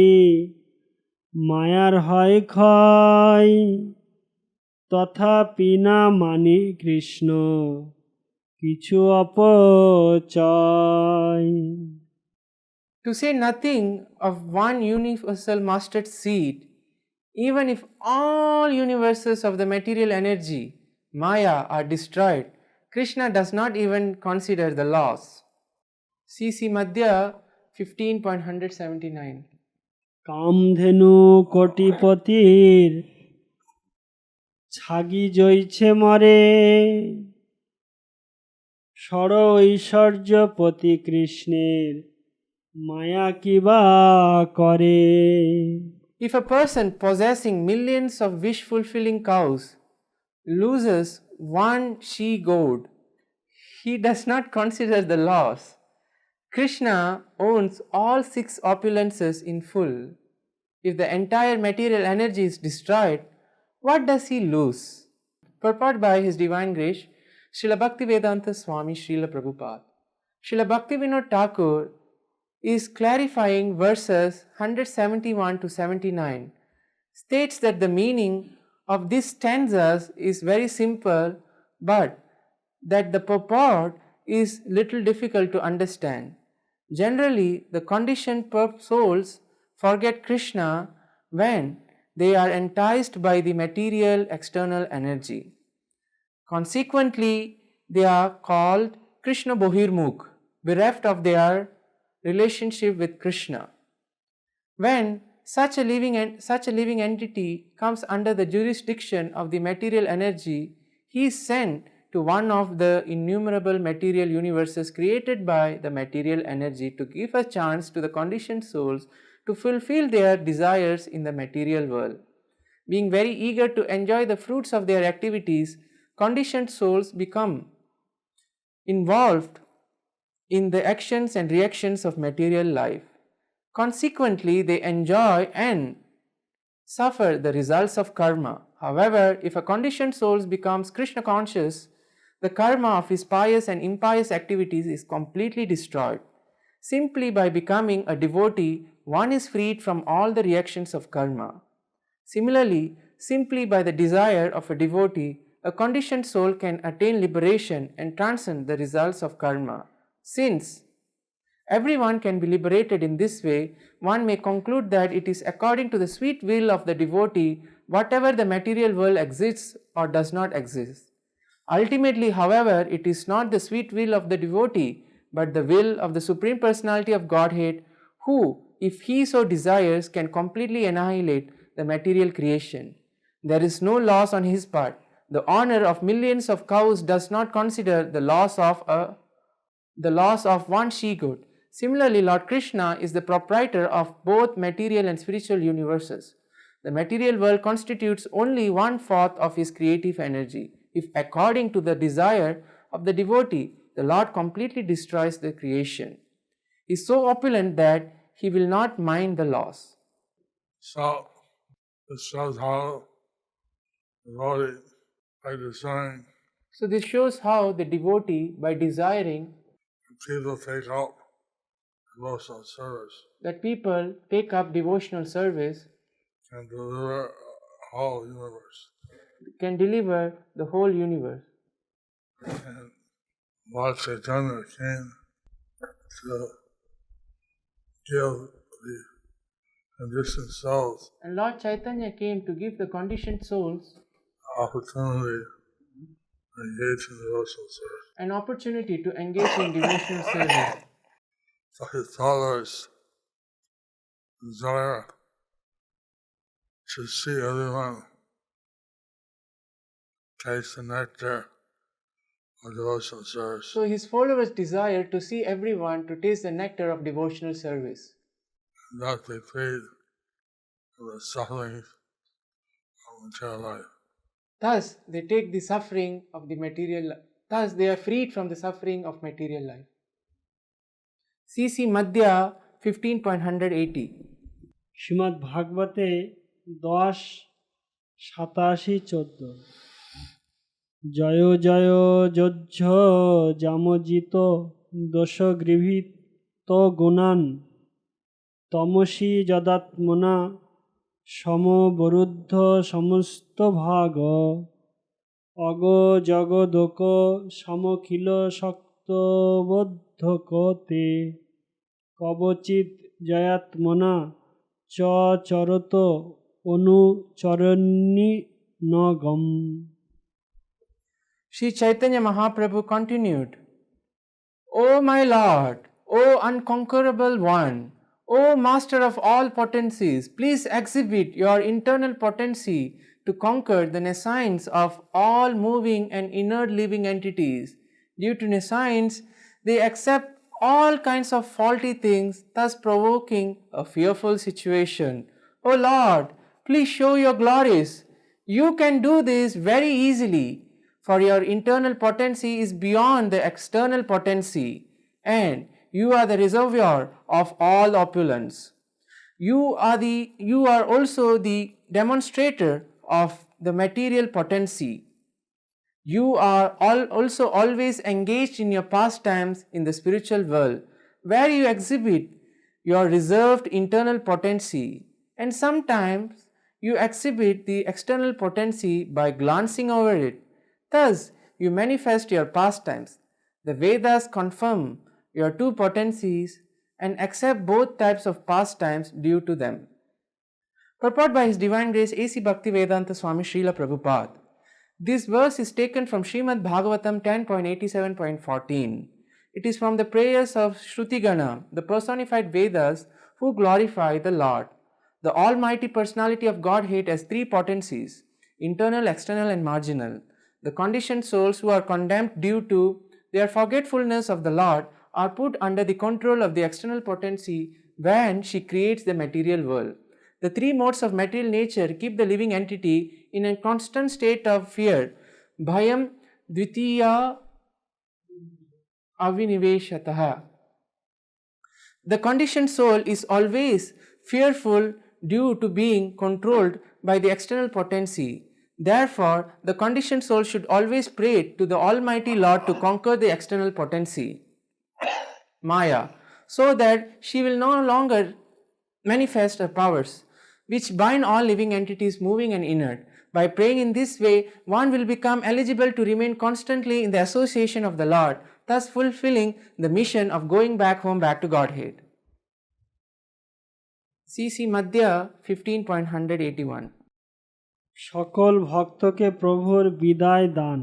D: মায়ার হয় ক্ষয়, তথাপি না মানে কৃষ্ণ কিছু অপচয়।
C: To say nothing of one universal mustard seed, even if all universes of the material energy, Maya, are destroyed, Krishna does not even consider the loss. C.C. Madhya 15.179.
D: Kamadhenu কোটিপতির ছাগি জইছে মরে, ষড় ঐশ্বর্যপতি কৃষ্ণের মায়া কিবা করে।
C: If a person possessing millions of wish-fulfilling cows loses one she-goat, he does not consider the loss. Krishna owns all six opulences in full. If the entire material energy is destroyed, what does he lose? Purport by His Divine Grace, Srila Bhaktivedanta Swami Srila Prabhupada. Srila Bhaktivinoda Thakur is clarifying verses 171 to 79, states that the meaning of these stanzas is very simple, but that the purport is little difficult to understand. Generally, the conditioned souls forget Krishna when they are enticed by the material external energy. Consequently, they are called Krishna Bohirmukh, bereft of their relationship with Krishna. When such a living entity comes under the jurisdiction of the material energy, he is sent to one of the innumerable material universes created by the material energy to give a chance to the conditioned souls to fulfill their desires in the material world. being very eager to enjoy the fruits of their activities, conditioned souls become involved in the actions and reactions of material life. Consequently, they enjoy and suffer the results of karma. However, if a conditioned soul becomes Krishna conscious, the karma of his pious and impious activities is completely destroyed. Simply by becoming a devotee, one is freed from all the reactions of karma. Similarly, simply by the desire of a devotee, a conditioned soul can attain liberation and transcend the results of karma. Since everyone can be liberated in this way, one may conclude that it is according to the sweet will of the devotee whatever the material world exists or does not exist. Ultimately, however, it is not the sweet will of the devotee, but the will of the Supreme Personality of Godhead, who, if he so desires, can completely annihilate the material creation. There is no loss on his part. The owner of millions of cows does not consider the loss of one she-goat. Similarly, Lord Krishna is the proprietor of both material and spiritual universes. The material world constitutes only 1/4 of his creative energy. If according to the desire of the devotee, the Lord completely destroys the creation. He is so opulent that he will not mind the loss.
E: So this shows how devotee by design
C: So this shows how the devotee, by desiring
E: people take up devotional service,
C: that people take up devotional service,
E: can deliver a whole universe.
C: can deliver the whole universe.
E: And Lord Chaitanya came to give the conditioned souls
C: And Lord Chaitanya came to give the conditioned souls
E: opportunity to engage in devotional service.
C: an opportunity to engage in devotional service.
E: So his followers desire to see everyone taste the nectar of devotional service.
C: So his followers desire to see everyone to taste the nectar of devotional service.
E: And not be freed from the sufferings of material life.
C: Thus, they take the suffering of the material life. Thus, they are freed from the suffering of material life. CC Madhya 15.180.
D: Shrimad ভাগবতে 10:87-14 জয় জয় যজ্ঞ জামজিত দোষগৃহীত গুণান তমসি যদাত্মনা সমবরুদ্ধ সমস্ত ভাগ অগ জগদোক সমখিল শক্তবদ্ধকতে কবচিৎ জয়াত্মনা চ Charat অনুচরণী নগম.
C: Sri Chaitanya Mahaprabhu continued, O my Lord, O unconquerable one, O Master of all potencies, please exhibit your internal potency to conquer the nescience of all moving and inert living entities. Due to nescience, they accept all kinds of faulty things, thus provoking a fearful situation. O Lord, please show your glories. You can do this very easily, for your internal potency is beyond the external potency, and you are the reservoir of all opulence. You are also the demonstrator of the material potency. You are also always engaged in your pastimes in the spiritual world, where you exhibit your reserved internal potency, and sometimes you exhibit the external potency by glancing over it. Thus, you manifest your pastimes. The Vedas confirm your two potencies and accept both types of pastimes due to them. Purport by His Divine Grace A.C. Bhaktivedanta Swami Srila Prabhupada. This verse is taken from Srimad Bhagavatam 10.87.14. It is from the prayers of Shrutigana, the personified Vedas, who glorify the Lord. The Almighty Personality of Godhead has three potencies: internal, external, and marginal. The conditioned souls who are condemned due to their forgetfulness of the Lord are put under the control of the external potency when she creates the material world. The three modes of material nature keep the living entity in a constant state of fear, bhayam dvitiya aviniveshataha. The conditioned soul is always fearful due to being controlled by the external potency. Therefore, the conditioned soul should always pray to the Almighty Lord to conquer the external potency, Maya, so that she will no longer manifest her powers, which bind all living entities moving and inert. By praying in this way, one will become eligible to remain constantly in the association of the Lord, thus fulfilling the mission of going back home, back to Godhead. C.C. Madhya 15.181.
D: সকল ভক্তকে প্রভুর বিদায় দান।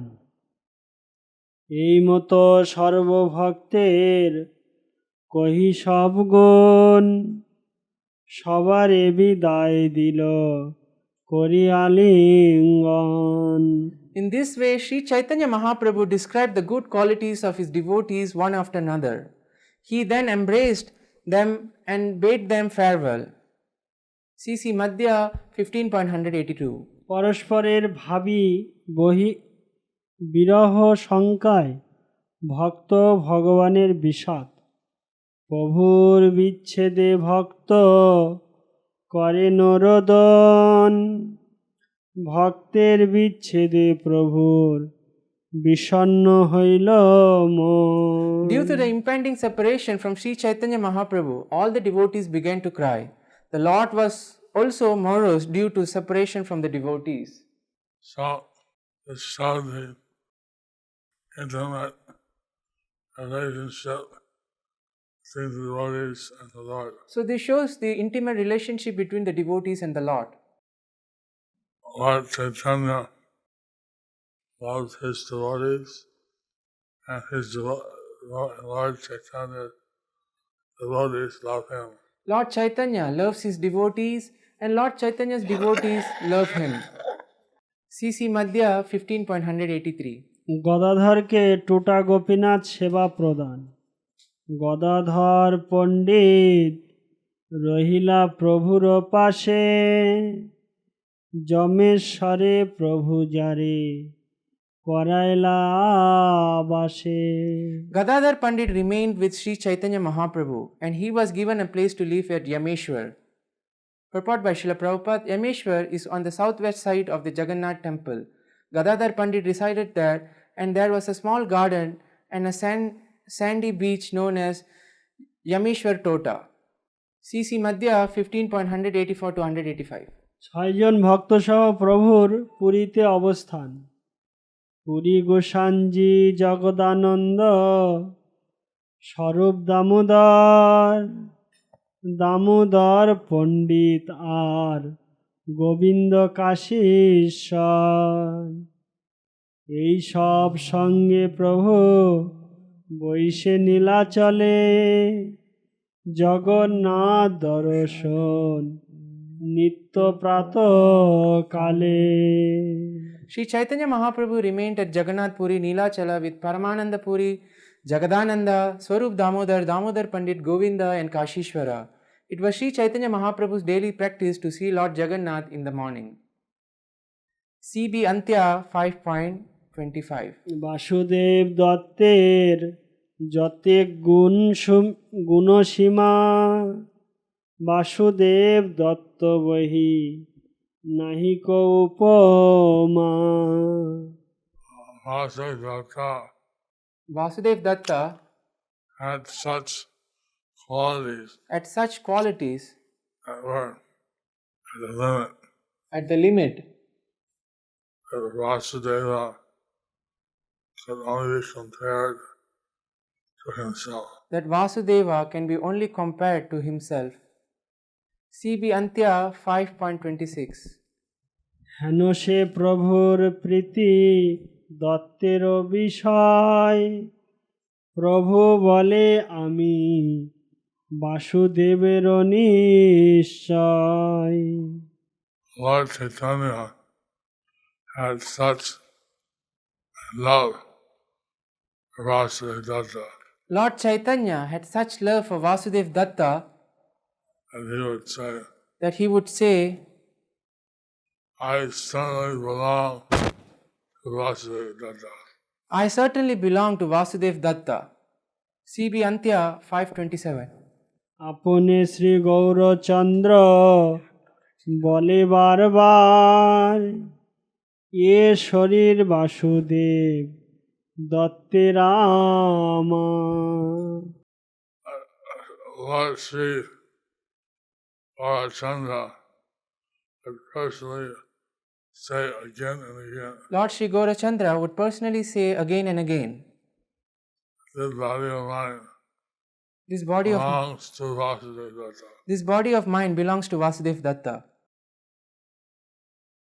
D: এই মতো সর্বভক্তের কহি সব গুণ, সবারে বিদায় দিল করি আলিঙ্গন।
C: In this way, Sri Chaitanya Mahaprabhu described the good qualities of his devotees one after another. He then embraced them and bade them farewell. C.C. Madhya 15.182.
D: পরস্পরের ভাবি বিরহ শঙ্কায় ভক্ত ভগবানের বিষাদ, প্রভুর বিচ্ছেদে ভক্ত করে নরোদন, ভক্তের বিচ্ছেদে প্রভুর বিষণ্ণ হইল মন।
C: Due to the impending separation from Sri Chaitanya Mahaprabhu, all the devotees began to cry. The Lord was also morose due to separation from the devotees.
E: So it showed the intimate relationship between the devotees and the Lord.
C: So this shows the intimate relationship between the devotees and the Lord.
E: Lord Chaitanya loves his devotees, and Lord Chaitanya devotees love him.
C: Lord Chaitanya loves his devotees and Lord Chaitanya's devotees love him. C.C. Madhya 15.183.
D: গদাধরকে টোটা গোপীনাথ সেবা প্রদান, গদাধর পণ্ডিত রহিলা প্রভুর পাশে, যমেশ্বরে প্রভু যারে করাইলা বাসে।
C: Gadadhar Pandit remained with Sri Chaitanya Mahaprabhu and he was given a place to live at Yameshwar. Purport by Srila Prabhupada, Yameshwar is on the southwest side of the Jagannath temple. Gadadhar Pandit resided there and there was a small garden and a sandy beach known as Yameshwar Tota. C.C. Madhya 15.184-185.
D: ছয়জন ভক্তসহ প্রভুর পুরীতে অবস্থান। পুরী গোসাঞ্জি জগদানন্দ স্বরূপ দামোদর, দামোদর পণ্ডিত আর গোবিন্দ কাশীশ্বর, এই সব সঙ্গে প্রভু বৈশে নীলাচলে, জগন্নাথ দর্শন নিত্য প্রাতঃ কালে।
C: Sri Chaitanya Mahaprabhu remained at Jagannath Puri Neelachala with Paramananda Puri, Jagadananda, Swarup Damodar, Damodar Pandit, Govinda and Kashishwara. It was Sri Chaitanya Mahaprabhu's daily practice to see Lord Jagannath in the morning. C.B. Antya 5.25.
D: Basudeb দত্তের যতে গুণসীমা, বাসুদেব দত্ত বহি নাহিক উপমা।
C: Vasudev Datta
E: Had such qualities
C: had such qualities
E: that were at the limit.
C: at the limit
E: That Vasudeva could only be compared to himself.
C: that Vasudeva can be only compared to himself. C.B. Antya 5.26.
D: হেন সে প্রভুর প্রীতি দত্তের বিষয়, প্রভু বলে আমি বাসুদেবের নিশ্চয়।
E: Lord Chaitanya had such love for Vasudeva Datta
C: Lord Chaitanya had such love for Vasudev Datta
E: that he would say,
C: that he would say,
E: I certainly belong to Vasudeva Datta.
C: I certainly belong to Vasudev Datta. CB Antya 527.
D: আপনে শ্রী গৌরচন্দ্র বলে বারবার এ শরীর বাসুদেব দত্তের আমার।
E: Lord Sri Gaurachandra would personally say again and again,
C: Lord Sri Gaurachandra would personally say again and again,
E: this body of mine
C: this body of
E: belongs to Vasudeva Datta.
C: This body of mine belongs to Vasudev Datta.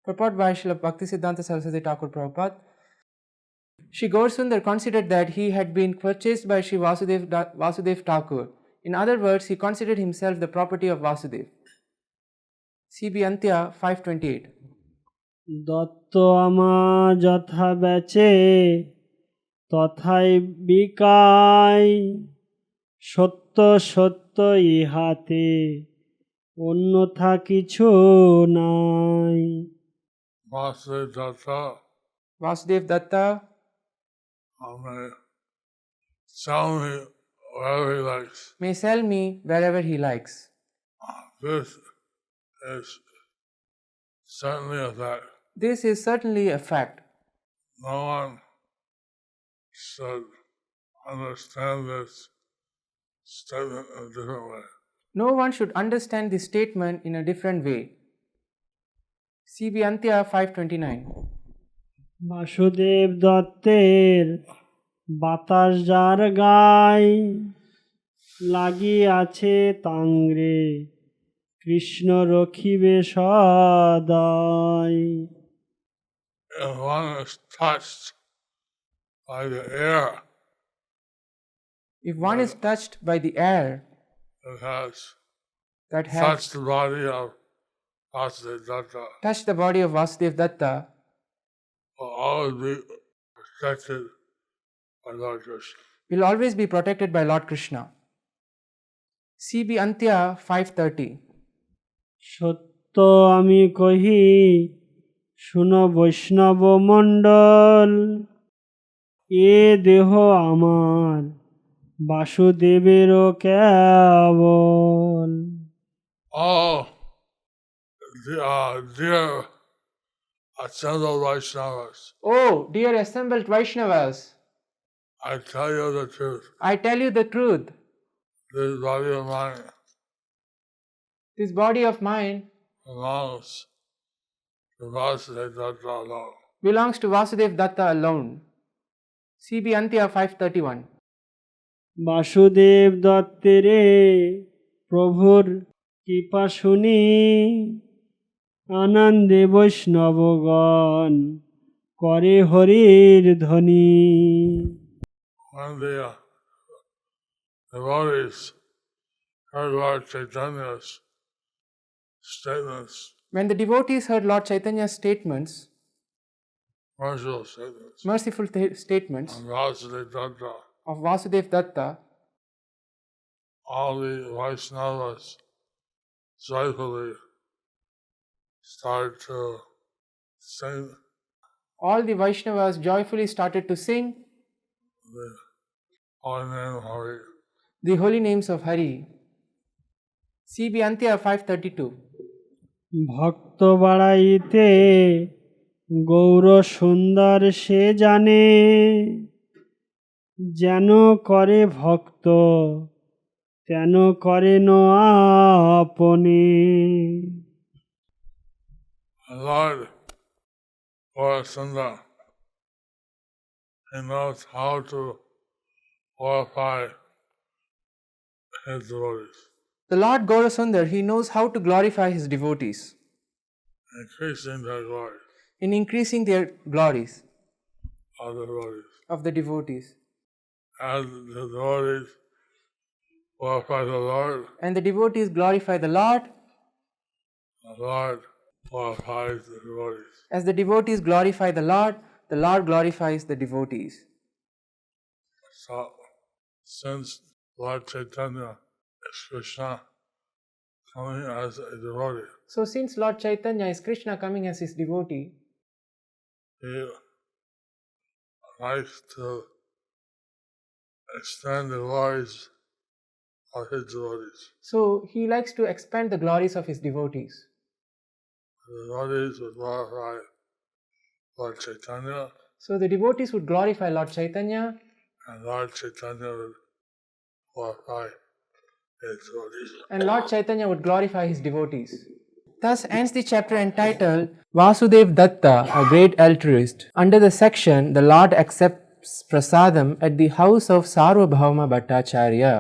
C: Purport by Srila Bhaktisiddhanta Saraswati Thakur Prabhupada. Shri Gaurasundar considered that he had been purchased by Shri Vasudev Thakur. In other words, he considered himself the property of Vasudev. CB Antya 528.
D: Dutta আমার যথা বেচে তথাই বিকায় সত্য সত্য ইহাতে অন্যথা কিছু নাই।
E: Vasudeva Datta
C: Vasudev Datta
E: may sell me wherever he likes.
C: may sell me wherever he likes.
E: This is certainly a fact.
C: This is certainly a fact.
E: No one should understand this statement in a different way.
C: No one should understand this statement in a different way. CB Antya 529.
D: Basudeb দত্তের বাতাস যার গায় লাগিয়াছে তাংরে কৃষ্ণ রখিবে সদাই।
E: If one is touched by the air
C: If one is touched by the air
E: that has
C: that has
E: touched the body of Vasudeva Datta,
C: touched the body of Vasudev Datta,
E: will always be protected by Lord Krishna.
C: will always be protected by Lord Krishna. CB Antya 530.
D: সত্য আমি কহি শুনো বৈষ্ণব মণ্ডল এ দেহ আমার বাসুদেবেরও কেবল।
E: All dear assembled Vaishnavas,
C: Oh, dear assembled Vaishnavas,
E: I tell you the truth.
C: I tell you the truth.
E: This body of mine
C: This body of mine
E: belongs to Vasudeva Datta alone.
C: belongs to Vasudev Datta alone. CB Antya 531.
D: Basudeb দত্তেরে প্রভুর কৃপা শুনি আনন্দে বৈষ্ণবগণ করে হরির ধ্বনি।
E: When the devotees heard Lord Chaitanya's statements,
C: When the devotees heard Lord Chaitanya's statements,
E: merciful statements,
C: merciful statements
E: on Vasudeva Datta,
C: of Vasudev Datta,
E: all the Vaishnavas joyfully started to sing
C: all the Vaishnavas joyfully started to sing
E: the holy name of Hari.
C: the holy names of Hari. CB Antya 532.
D: ভক্ত বাড়াইতে গৌর সুন্দর সে জানে যেন করে ভক্ত তেন করেন আপনি।
E: Lord Gaurasundar, he knows how to glorify his devotees,
C: The Lord Gaurasundar, he knows how to glorify his devotees
E: increasing their glory
C: in increasing their glories
E: of the devotees.
C: of the devotees.
E: As the devotees glorify the Lord
C: And the devotees glorify the Lord.
E: glorifies the devotees.
C: As the devotees glorify the Lord glorifies the devotees.
E: So, since Lord Chaitanya is Krishna coming as a devotee.
C: So since Lord Chaitanya is Krishna coming as his devotee,
E: He likes to extend the glories of his devotees.
C: so he likes to expand the glories of his devotees.
E: The devotees would glorify Lord Chaitanya,
C: So the devotees would glorify Lord Chaitanya,
E: and Lord Chaitanya would glorify his devotees.
C: and Lord Chaitanya would glorify his devotees. Thus ends the chapter entitled Vasudev Datta, a great altruist. Under the section, the Lord accepts prasadam at the house of Sarvabhauma Bhattacharya.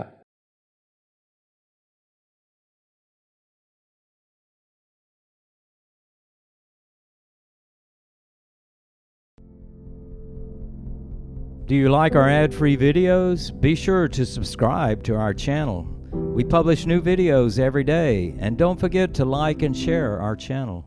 B: Do you like our ad-free videos? Be sure to subscribe to our channel. We publish new videos every day, and don't forget to like and share our channel.